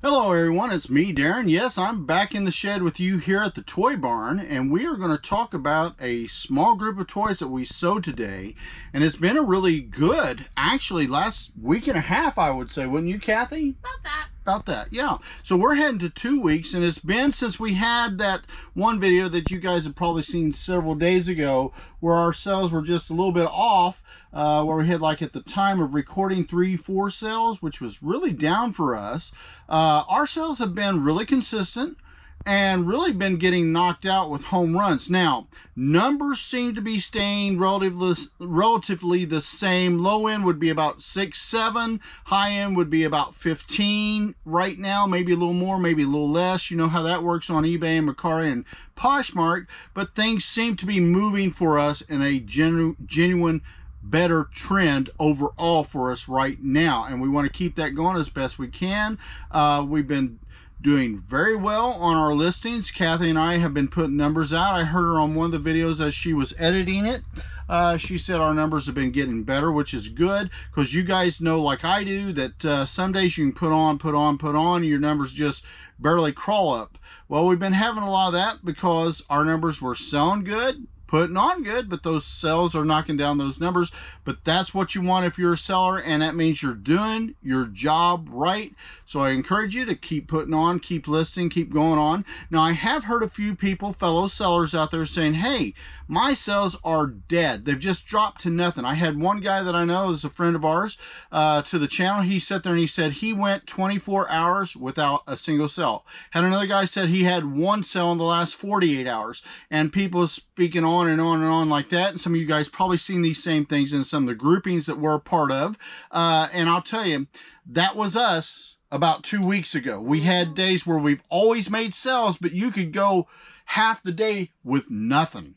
Hello everyone, it's me, Darren. Yes, I'm back in the shed with you here at the Toy Barn, and we are going to talk about a small group of toys that we sold today. And it's been a really good, actually, last week and a half, I would say, wouldn't you, Kathy? About that, yeah. So we're heading to 2 weeks, and it's been since we had that one video that you guys have probably seen several days ago where our sales were just a little bit off, where we had, like, at the time of recording 3-4 sales, which was really down for us. Our sales have been really consistent and really been getting knocked out with home runs. Now, numbers seem to be staying relatively the same. Low end would be about 6, 7. High end would be about 15 right now, maybe a little more, maybe a little less. You know how that works on eBay and Mercari and Poshmark. But things seem to be moving for us in a genuine better trend overall for us right now, and we want to keep that going as best we can. We've been doing very well on our listings. Kathy and I have been putting numbers out. I heard her on one of the videos as she was editing it. She said our numbers have been getting better, which is good, because you guys know, like I do, that some days you can put on, your numbers just barely crawl up. Well, we've been having a lot of that because our numbers were selling good, putting on good, but those sales are knocking down those numbers. But that's what you want if you're a seller, and that means you're doing your job right. So I encourage you to keep putting on, keep listing, keep going on. Now, I have heard a few people, fellow sellers out there, saying, hey, my sales are dead. They've just dropped to nothing. I had one guy that I know is a friend of ours to the channel. He sat there and he said he went 24 hours without a single sale. Had another guy said he had one sale in the last 48 hours. And people speaking on and on and on like that. And some of you guys probably seen these same things in some of the groupings that we're a part of. And I'll tell you, that was us about 2 weeks ago. We had days where we've always made sales, but you could go half the day with nothing.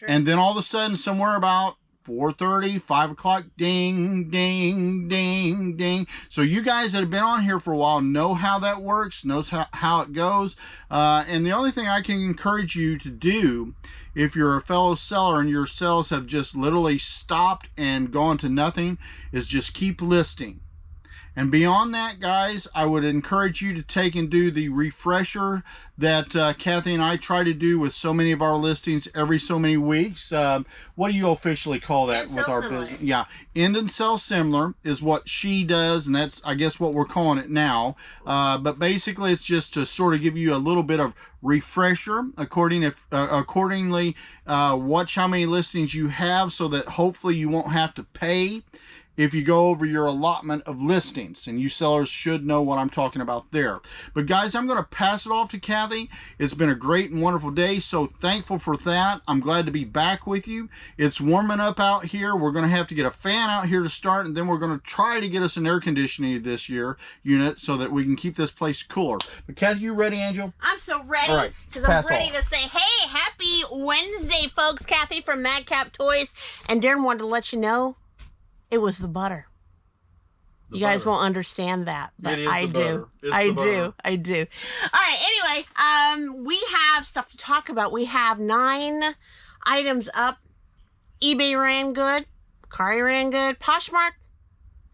And then all of a sudden, somewhere about 4:30, 5 o'clock, ding, ding, ding, ding. So you guys that have been on here for a while know how that works, knows how it goes. And the only thing I can encourage you to do, if you're a fellow seller and your sales have just literally stopped and gone to nothing, is just keep listing. And beyond that, guys, I would encourage you to take and do the refresher that Kathy and I try to do with so many of our listings every so many weeks. What do you officially call that with our business? Yeah, end and sell similar is what she does, and that's, I guess, what we're calling it now. But basically, it's just to sort of give you a little bit of refresher accordingly. Watch how many listings you have so that hopefully you won't have to pay if you go over your allotment of listings, and you sellers should know what I'm talking about there. But guys, I'm going to pass it off to Kathy. It's been a great and wonderful day, so thankful for that. I'm glad to be back with you. It's warming up out here. We're going to have to get a fan out here to start, and then we're going to try to get us an air conditioning this year unit so that we can keep this place cooler. But Kathy, you ready, Angel? I'm so ready, because I'm ready to say, hey, happy Wednesday, folks. Kathy from Madcap Toys, and Darren wanted to let you know it was the butter. You guys won't understand that, but I do. I do. All right, anyway, we have stuff to talk about. We have 9 items up. eBay ran good. Mercari ran good. Poshmark,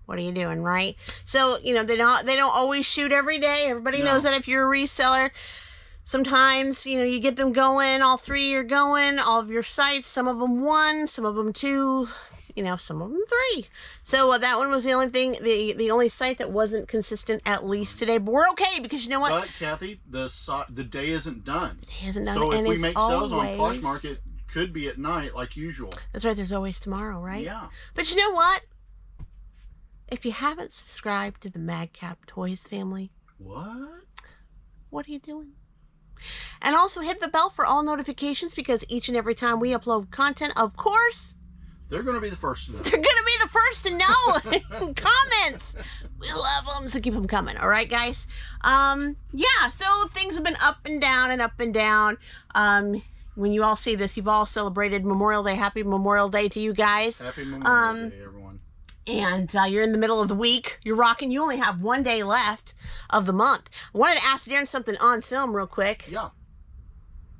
what are you doing, right? So, you know, they don't always shoot every day. Everybody knows that if you're a reseller, sometimes, you know, you get them going. All 3 are going. All of your sites, some of them 1, some of them 2. You know, some of them 3. So that one was the only thing, the only site that wasn't consistent, at least today. But we're okay, because you know what? But Kathy, the day isn't done. The day isn't done. So if we make sales on Poshmark, it could be at night like usual. That's right. There's always tomorrow, right? Yeah. But you know what? If you haven't subscribed to the Madcap Toys family, what are you doing? And also hit the bell for all notifications, because each and every time we upload content, of course, they're going to be the first to know. They're going to be the first to know. Comments. We love them, so keep them coming. All right, guys? Yeah, so things have been up and down and up and down. When you all see this, you've all celebrated Memorial Day. Happy Memorial Day to you guys. Happy Memorial Day, everyone. And you're in the middle of the week. You're rocking. You only have 1 day left of the month. I wanted to ask Darren something on film real quick. Yeah.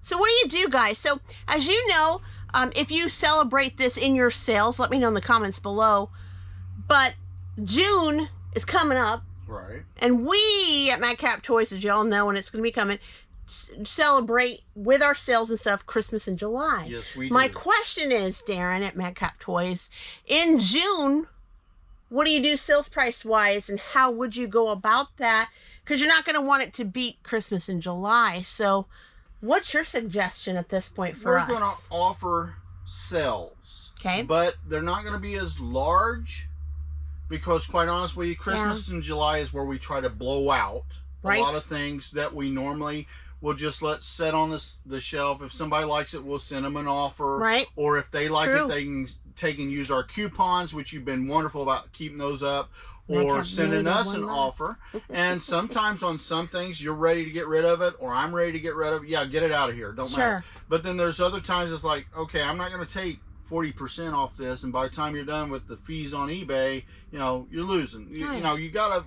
So what do you do, guys? So, as you know, if you celebrate this in your sales, let me know in the comments below. But June is coming up. Right. And we at Madcap Toys, as y'all know, and it's going to be coming, celebrate with our sales and stuff Christmas in July. Yes, we do. My question is, Daren at Madcap Toys, in June, what do you do sales price wise, and how would you go about that? Because you're not going to want it to beat Christmas in July. So what's your suggestion at this point for us? We're going to offer sales. Okay. But they're not going to be as large because, quite honestly, Christmas in July is where we try to blow out a lot of things that we normally will just let set on the shelf. If somebody likes it, we'll send them an offer. Right. Or if they like it, they can take and use our coupons, which you've been wonderful about keeping those up. Or sending us an offer. And sometimes on some things, you're ready to get rid of it, or I'm ready to get rid of it. Yeah, get it out of here. Don't matter. But then there's other times it's like, okay, I'm not going to take 40% off this, and by the time you're done with the fees on eBay, you know, you're losing. You know, you gotta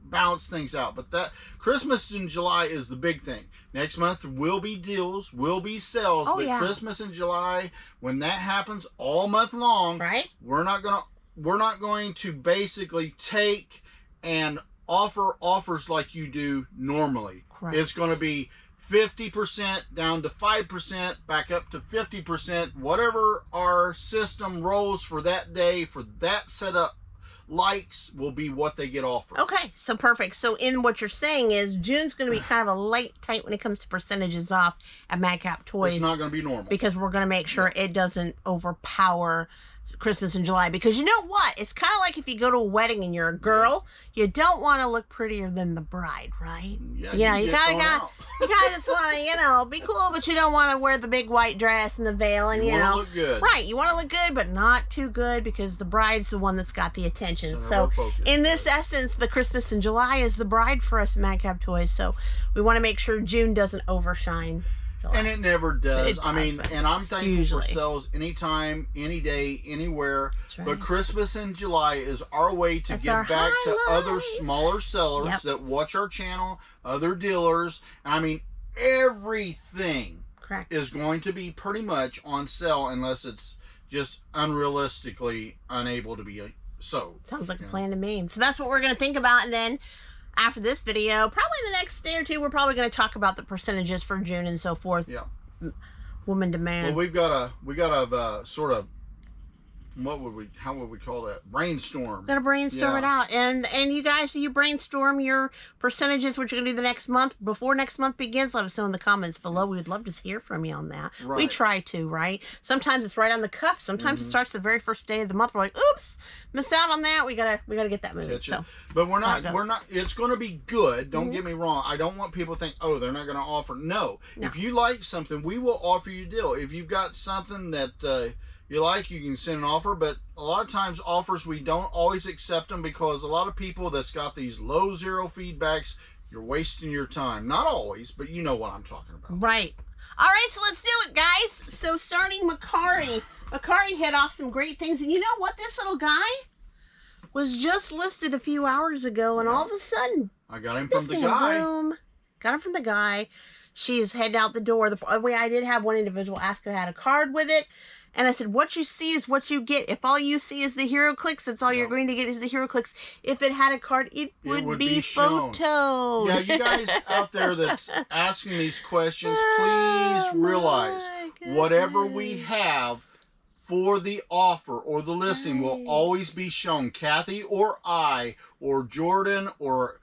balance things out. But that Christmas in July is the big thing. Next month will be deals, will be sales, but Christmas in July, when that happens all month long, we're not going to basically take and offer offers like you do normally. Correct. It's going to be 50% down to 5%, back up to 50%, whatever our system rolls for that day, for that setup likes, will be what they get offered. Okay, so perfect. So in what you're saying is June's going to be kind of a light tight when it comes to percentages off at Madcap Toys. It's not going to be normal. Because we're going to make sure it doesn't overpower Christmas in July. Because you know what? It's kind of like if you go to a wedding and you're a girl, you don't want to look prettier than the bride, right? Yeah, you kind of just want to, you know, be cool, but you don't want to wear the big white dress and the veil, and you know, look good. Right? You want to look good, but not too good, because the bride's the one that's got the attention. So in this essence, the Christmas in July is the bride for us at Madcap Toys. So we want to make sure June doesn't overshine July. And it never does. I mean, and I'm thankful for sales anytime, any day, anywhere. But Christmas in July is our way to give back to other smaller sellers that watch our channel, other dealers. And I mean, everything is going to be pretty much on sale unless it's just unrealistically unable to be sold. Sounds like a plan to me. So that's what we're going to think about. And then after this video, probably the next day or two, we're probably going to talk about the percentages for June and so forth. Yeah. Woman demand. Well, we got a sort of, how would we call that? Brainstorm. Got to brainstorm it out. And you guys, you brainstorm your percentages, what you're going to do the next month, before next month begins. Let us know in the comments below. We would love to hear from you on that. Right. We try to, right? Sometimes it's right on the cuff. Sometimes it starts the very first day of the month. We're like, oops, missed out on that. We gotta get that moved. So, but we're not. It's going to be good. Don't get me wrong. I don't want people to think, oh, they're not going to offer. No. If you like something, we will offer you a deal. If you've got something that you like, you can send an offer. But a lot of times offers, we don't always accept them, because a lot of people that's got these low zero feedbacks, you're wasting your time. Not always, but you know what I'm talking about. Right. All right, so let's do it, guys. So starting Mercari. Mercari hit off some great things. And you know what? This little guy was just listed a few hours ago, and all of a sudden, I got him from the guy. Boom. Got him from the guy. She is heading out the door. The way I did have one individual ask if I had a card with it. And I said, what you see is what you get. If all you see is the hero clicks, that's all you're going to get is the hero clicks. If it had a card, it would be photo. Yeah, you guys out there that's asking these questions, please realize whatever we have for the offer or the listing will always be shown. Kathy or I or Jordan or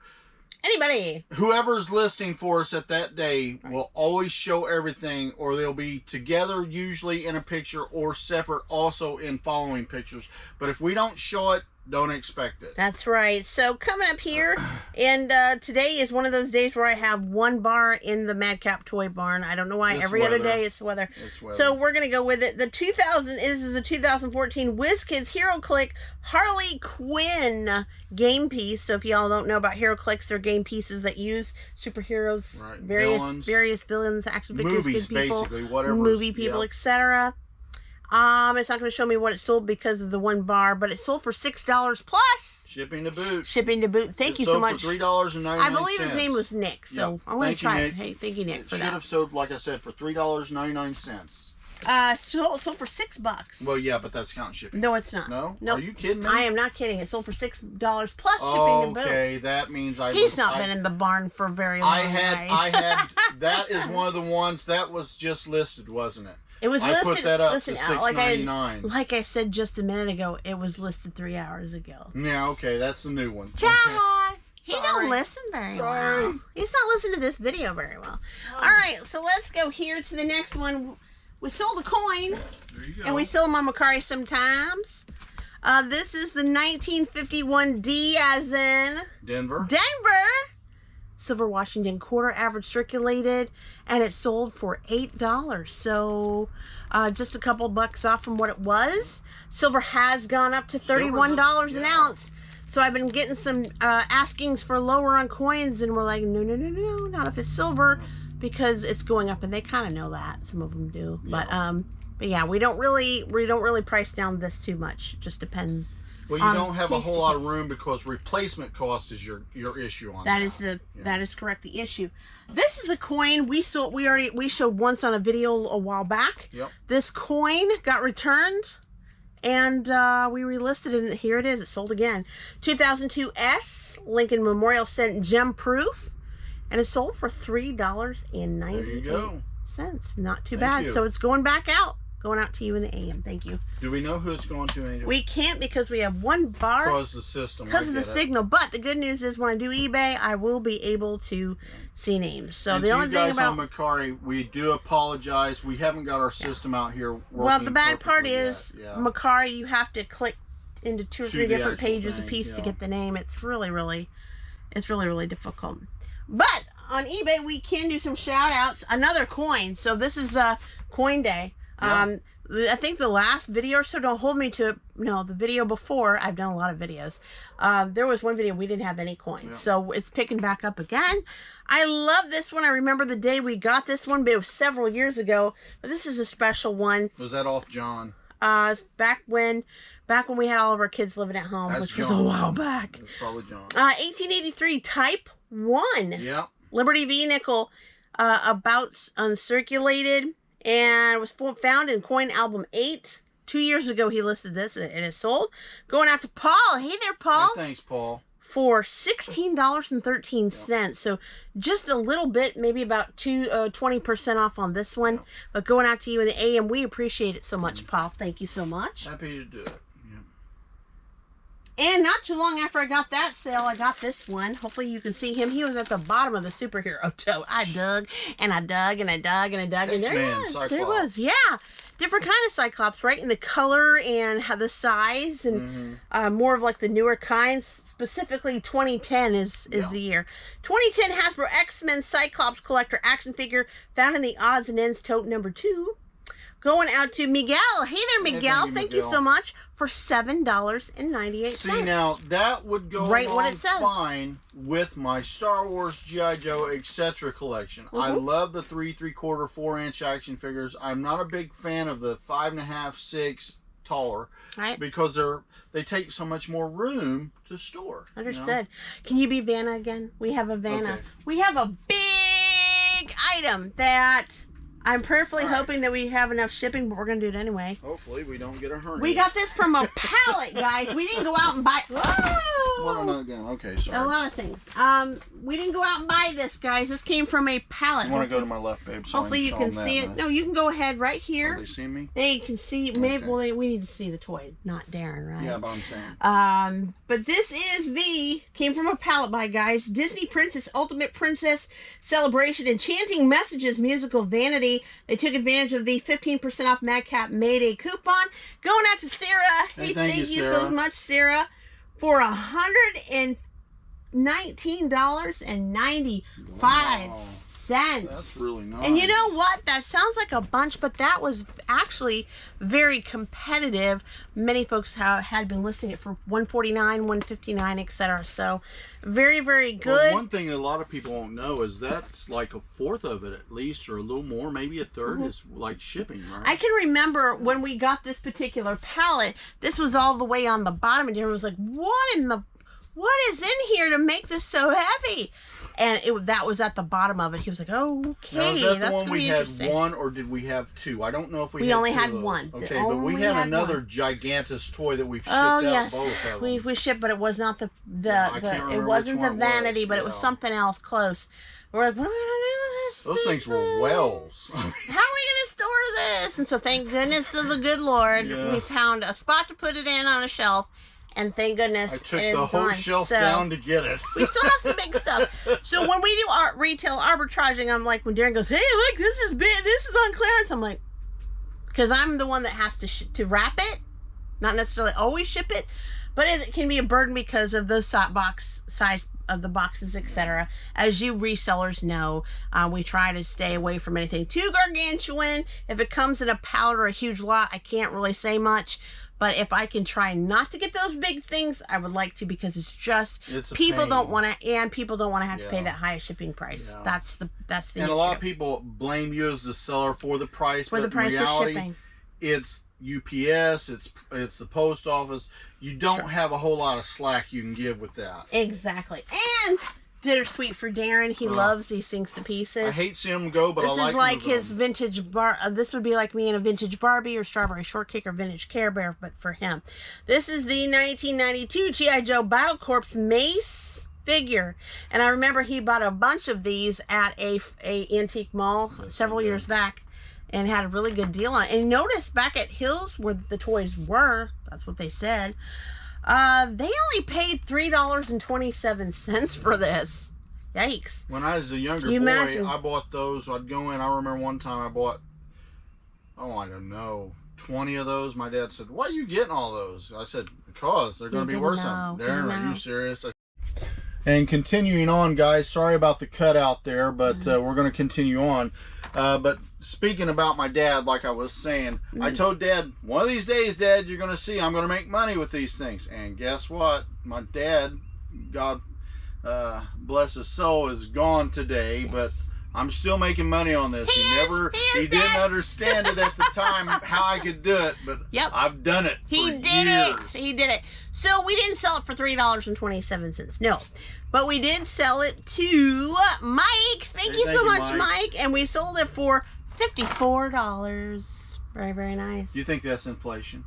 anybody, whoever's listing for us at that day will always show everything, or they'll be together usually in a picture or separate also in following pictures. But if we don't show it, don't expect it. That's right. So coming up here, and today is one of those days where I have one bar in the Madcap Toy Barn. I don't know why. Every other day it's weather. So we're going to go with it. The 2000 is a 2014 WizKids Hero Click Harley Quinn game piece. So if y'all don't know about Hero Clicks, they're game pieces that use superheroes, various villains, action figures, movies, good people, basically, whatever, movie people, etc. It's not going to show me what it sold because of the one bar, but it sold for $6 plus shipping to boot. Shipping to boot. Thank you so much. For $3.99. I believe his name was Nick, so I'm going to try it. Hey, thank you, Nick, for that. Should have sold, like I said, for $3.99. Sold for $6. Well, yeah, but that's counting shipping. No, it's not. No? Nope. Are you kidding me? I am not kidding. It sold for $6 plus shipping and boom. Okay, that means He's not been in the barn for very long. I had. That is one of the ones that was just listed, wasn't it? It was listed. I put that up to $6.99. Like I said just a minute ago, it was listed 3 hours ago. Yeah, okay, that's the new one. John, okay. He don't listen very well. He's not listening to this video very well. All right, so let's go here to the next one. We sold a coin, There you go. and we sell them on Mercari sometimes. This is the 1951 D as in Denver. Silver Washington quarter, average circulated, and it sold for $8. So just a couple bucks off from what it was. Silver has gone up to $31 an ounce. So I've been getting some askings for lower on coins, and we're like, no, not if it's silver, because it's going up, and they kind of know that. Some of them do, yeah. But yeah, we don't really price down this too much. It just depends. Well, you don't have a whole lot of room because replacement cost is your issue on that. That is correct. The issue. This is a coin we sold. We showed once on a video a while back. Yep. This coin got returned, and we relisted it. And here it is. It sold again. 2002 S Lincoln Memorial Cent Gem Proof, and it sold for $3.98. There you go. Not too bad. So it's going back out. Going out to you in the AM. Thank you. Do we know who it's going to? Anyway? We can't because we have one bar. Because the system. Because of the signal. But the good news is when I do eBay, I will be able to see names. So and the only thing about on Mercari, we do apologize. We haven't got our system out here working. Well, the bad part is Mercari, you have to click into two or three different pages a piece to get the name. It's really difficult. But on eBay, we can do some shout outs. Another coin. So this is coin day. Yeah. I think the last video or so, don't hold me to it. No, the video before, I've done a lot of videos. There was one video we didn't have any coins. Yeah. So it's picking back up again. I love this one. I remember the day we got this one, but it was several years ago. But this is a special one. Was that off John? Back when we had all of our kids living at home, which was a while back. It was probably John. 1883 Type 1. Yeah. Liberty V nickel, about uncirculated. And was found in Coin Album 8. 2 years ago, he listed this. It is sold. Going out to Paul. Hey there, Paul. Hey, thanks, Paul. For $16.13. Yep. So just a little bit, maybe about 20% off on this one. Yep. But going out to you in the AM, we appreciate it so much, Paul. Thank you so much. Happy to do it. And not too long after I got that sale, I got this one. Hopefully you can see him. He was at the bottom of the superhero tote. I dug, and I dug, and I dug, and I dug, and there he was. Cyclops. There he was. Yeah. Different kind of Cyclops, right? In the color and how the size, and more of like the newer kinds. Specifically, 2010 is the year. 2010 Hasbro X-Men Cyclops Collector Action Figure found in the Odds and Ends tote number 2. Going out to Miguel. Hey there, Miguel. Thank you so much. For $7.98. See, now that would go right along fine with my Star Wars, G.I. Joe, etc. collection. I love the 3 3/4, 4-inch action figures. I'm not a big fan of the 5.5, 6 taller, right? Because they take so much more room to store. Understood. You know? Can you be Vanna again? We have a Vanna. Okay. We have a big item that I'm prayerfully hoping that we have enough shipping, but we're going to do it anyway. Hopefully we don't get a hernia. We got this from a pallet, guys. We didn't go out and buy... Whoa! Okay, sorry. A lot of things. We didn't go out and buy this, guys. This came from a pallet. You want to go to my left, babe? So hopefully you can see it. No, you can go ahead right here. Oh, they see me? They can see... Maybe, well, we need to see the toy, not Daren, right? Yeah, but I'm saying. But this is came from a pallet by, guys. Disney Princess Ultimate Princess Celebration Enchanting Messages Musical Vanity. They took advantage of the 15% off Madcap Mayday coupon. Going out to Sarah. Hey, thank you so much, Sarah, for $119.95. Wow. That's really nice. And you know what? That sounds like a bunch, but that was actually very competitive. Many folks had been listing it for $149, $159, etc. So very, very good. Well, one thing that a lot of people won't know is that's like a fourth of it at least, or a little more, maybe a third is like shipping, right? I can remember when we got this particular pallet, this was all the way on the bottom, and Daren was like, what what is in here to make this so heavy? And that was at the bottom of it. He was like, okay, now, is that that's the one we had interesting. or did we have two? I don't know if we only had had two of those. one. Okay, but we had another gigantic toy that we've shipped out yes. both of them. We shipped, but it was not it remember wasn't which the one it vanity, was. but it was something else close. We're like, what are we gonna do with this? Those things were wells. How are we gonna store this? And so thank goodness to the good Lord, we found a spot to put it in on a shelf. And thank goodness I took the whole shelf down to get it. We still have some big stuff. So when we do our retail arbitraging, I'm like, when Daren goes, hey, look, this is big. This is on clearance. I'm like, because I'm the one that has to wrap it, not necessarily always ship it, but it can be a burden because of the box size of the boxes, etc. As you resellers know, we try to stay away from anything too gargantuan. If it comes in a pallet or a huge lot, I can't really say much. But if I can try not to get those big things, I would like to, because it's people don't want to, and people don't want to have to pay that high shipping price. Yeah. That's the and issue. A lot of people blame you as the seller for the price, but the price in reality, of shipping. It's UPS, it's the post office. You don't have a whole lot of slack you can give with that. Exactly. And bittersweet for Daren. He loves these things to pieces. I hate seeing them go, but I like them. This is like his vintage this would be like me in a vintage Barbie or Strawberry Shortcake or vintage Care Bear, but for him. This is the 1992 G.I. Joe Battle Corps Mace figure. And I remember he bought a bunch of these at a antique mall several years back and had a really good deal on it. And notice back at Hills where the toys were, that's what they said, they only paid $3.27 for this. Yikes. When I was a younger boy, I bought those. I'd go in. I remember one time I bought, I don't know, 20 of those. My dad said, why are you getting all those? I said, because they're going to be worth something. Darren, are you serious? And continuing on, guys, sorry about the cutout there, but we're going to continue on. But speaking about my dad, like I was saying, I told Dad, one of these days, Dad, you're going to see I'm going to make money with these things. And guess what? My dad, God bless his soul, is gone today, but I'm still making money on this. He didn't understand it at the time how I could do it, but I've done it for years. He did it. So we didn't sell it for $3.27. No. But we did sell it to Mike. Thank you so much, Mike. And we sold it for $54. Very, very nice. Do you think that's inflation?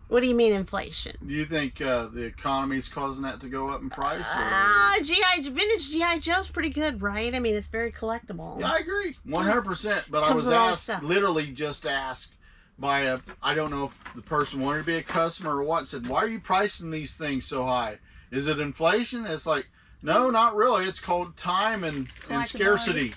What do you mean inflation? Do you think the economy's causing that to go up in price? Vintage G.I. Joe's pretty good, right? I mean, it's very collectible. Yeah, I agree. 100%. But I was just asked by I don't know if the person wanted to be a customer or what, said, why are you pricing these things so high? Is it inflation? It's like, no, not really. It's called time and scarcity.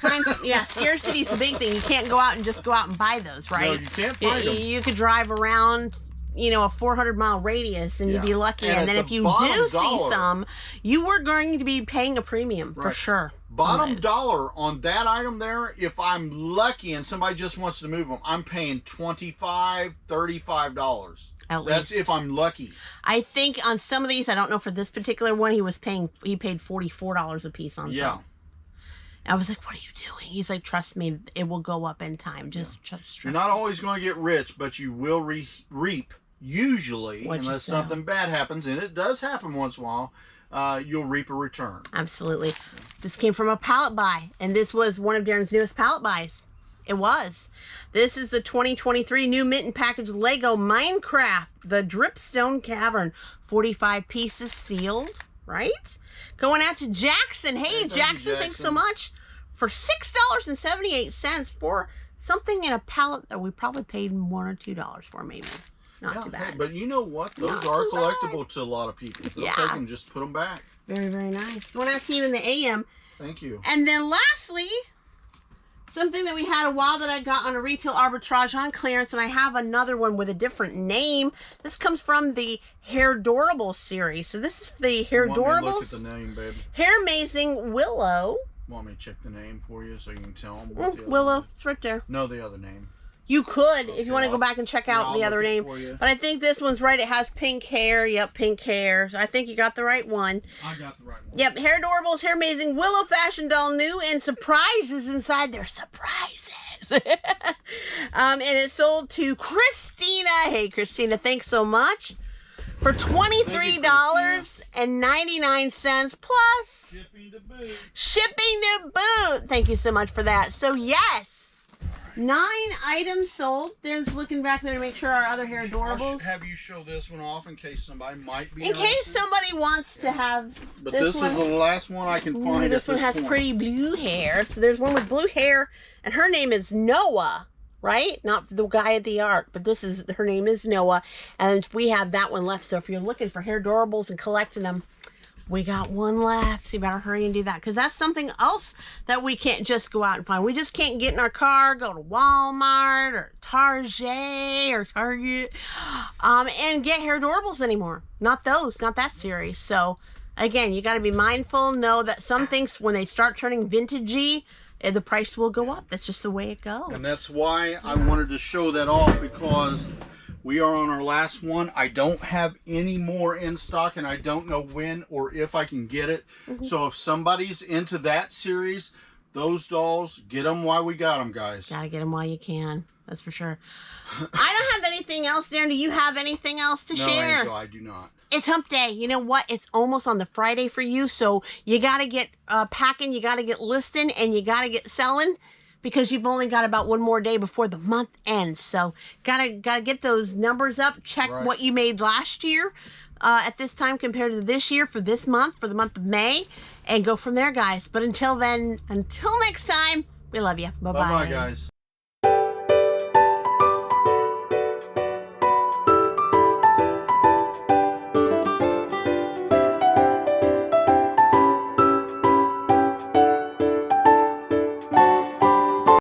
Scarcity is the big thing. You can't go out and just go out and buy those, right? No, you can't find them. You could drive around, a 400-mile radius and you'd be lucky. And then if you do see some, you were going to be paying a premium for sure. Bottom dollar on that item there, if I'm lucky and somebody just wants to move them, I'm paying $25, $35. That's if I'm lucky. I think on some of these, I don't know for this particular one, he paid $44 a piece on some. I was like, what are you doing? He's like, trust me, it will go up in time. Just trust You're not always going to get rich, but you will reap, usually, unless something bad happens, and it does happen once in a while, you'll reap a return. Absolutely. This came from a pallet buy, and this was one of Daren's newest pallet buys. It was. This is the 2023 new mint and package Lego Minecraft, the Dripstone Cavern. 45 pieces sealed, right? Going out to Jackson. Hey, Jackson, thanks so much. For $6.78 for something in a pallet that we probably paid $1 or $2 for, maybe. Not too bad. But you know what? Those are collectible to a lot of people. They'll take them, just put them back. Very, very nice. Going out to you in the AM. Thank you. And then lastly, something that we had a while that I got on a retail arbitrage on clearance, and I have another one with a different name. This comes from the Hair Dorable series. So this is the Hair Dorables. Look at the name, baby. Hair Amazing Willow. Want me to check the name for you so you can tell them? Willow, it's right there. No, the other name. You could, if you want to go back and check out the other name. But I think this one's right. It has pink hair. Yep, pink hair. So I think you got the right one. I got the right one. Yep, Hair Adorables, Hair Amazing, Willow Fashion Doll new, and surprises inside. They're surprises. And it's sold to Christina. Hey, Christina, thanks so much. for $23.99 plus shipping to boot. Shipping to boot. Thank you so much for that. So yes. 9 items sold. Darren's looking back there to make sure our other hair adorables. Have you show this one off in case somebody might be in case somebody wants to have. But this is the last one I can find. This one has pretty blue hair. So there's one with blue hair, and her name is Noah, right? Not the guy at the art, but her name is Noah, and we have that one left. So if you're looking for hair adorables and collecting them, we got one left. So you better hurry and do that, because that's something else that we can't just go out and find. We just can't get in our car, go to Walmart or Target or Target, and get hair adorables anymore. Not those, not that series. So again, you got to be mindful. Know that some things, when they start turning vintagey, the price will go up. That's just the way it goes. And that's why I wanted to show that off, because we are on our last one. I don't have any more in stock, and I don't know when or if I can get it. So if somebody's into that series, those dolls, get them while we got them, guys. Gotta get them while you can. That's for sure. I don't have anything else, Darren. Do you have anything else to share? No, Angel, I do not. It's hump day. You know what? It's almost on the Friday for you, so you gotta get packing, you gotta get listing, and you gotta get selling, because you've only got about one more day before the month ends. So gotta get those numbers up. Check what you made last year at this time compared to this year for this month, for the month of May, and go from there, guys. But until then, until next time, we love you. Bye-bye. Bye-bye, guys.